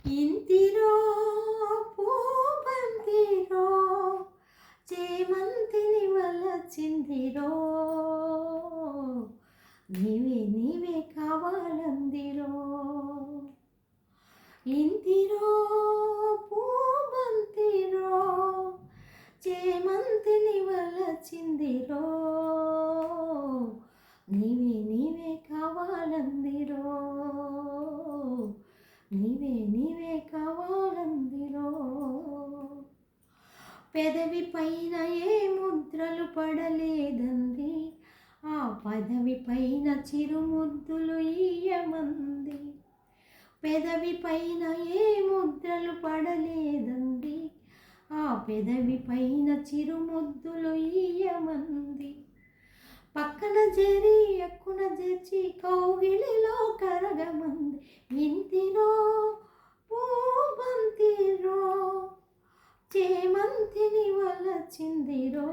ఇంతిరో పూబంతిరో చేమంతిని వలచిందిరో నీవే కావాలందిరో ఇంతిరో పూబంతిరో చేమంతిని వలచిందిరో నీవే కావాలందిరో నీవే కావాలందిరో పెదవి పైన ఏ ముద్రలు పడలేదంది ఆ పదవి పైన చిరుముద్దులు ఇయ్యమంది పెదవి పైన ఏ ముద్రలు పడలేదంది ఆ పెదవి పైన చిరుముద్దులు ఇయ్యమంది పక్కన చేరి ఎక్కున చేర్చి కౌగిలిలో కరగమంది ఇంతిరో పూబంతిరో చేమంతిని వలచిందిరో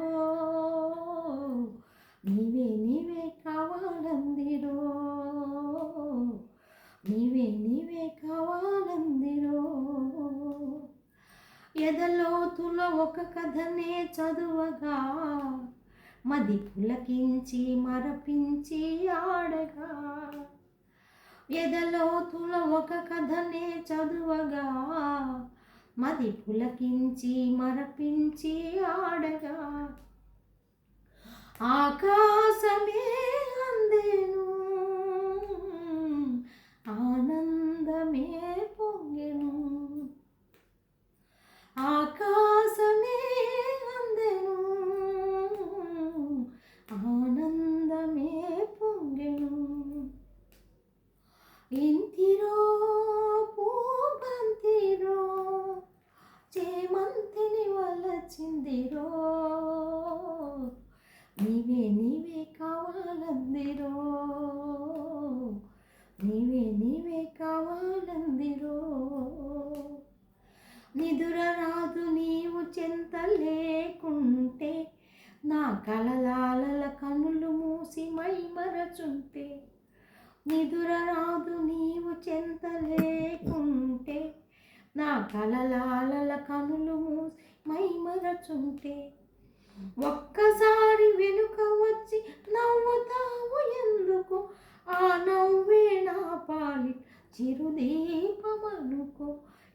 నీవే కావాలందిరో నీవే కావాలందిరో ఎదలోతులో ఒక కథనే చదువగా మది పులకించి మరపించి ఆడగా ఎదలోతులో ఒక కథనే చదువగా మది పులకించి మరపించి ఆడగా ఆకాశమే అందెను ఆనందమే పొంగెను ఆకాశమే అందెను ఆనందమే పొంగెను ఇంతిరో పూబంతిరో చేమంతిని వలచిందిరో నీవే కావాలందిరో నీవే కావాలందిరో నిదుర రాదు నీవు చెంత లేకుంటే నా కలలాలల కనులు మూసి మైమరచుంటే నిదుర రాదు నీవు చెంత లేకుంటే నా కలలాలల కనులు మూసి మైమరచుంటే ఒక్కసారి వెనుక వచ్చి నవ్వుతావు ఎందుకు ఆ నవ్వే నా పాలి చిరుదీపమనుకో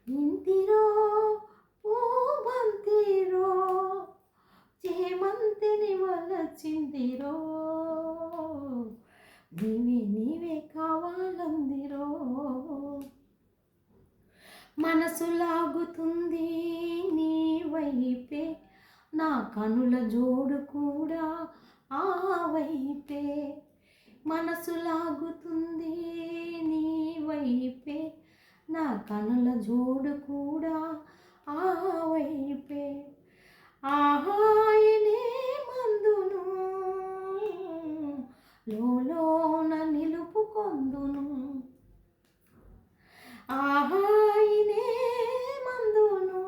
ఇంతిరో పూబంతిరో చేమంతిని వలచిందిరో నీవే కావాలందిరో మనసు లాగుతుంది నీ వైపే నా కనుల జోడు కూడా ఆ వైపే మనసు లాగుతుంది నీ వైపే నా కనుల జోడు కూడా ఆ వైపే ఆహాయనే మందును లోన నిలుపుకొందును ఆహాయనే మందును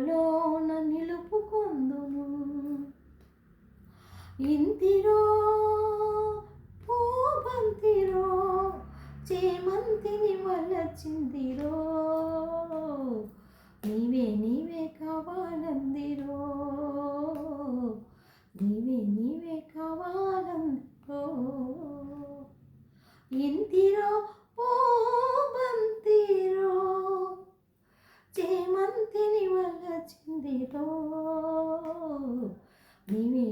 లోన నిలుపుకొందును ఇంతిరో పూబంతిరో చేమంతిని వలచిందిరో నీవే కావాలందిరో నీవే కావాలందిరో ఇంతిరో పూబంతిరో చేమంతిని వలచిందిరో నీవే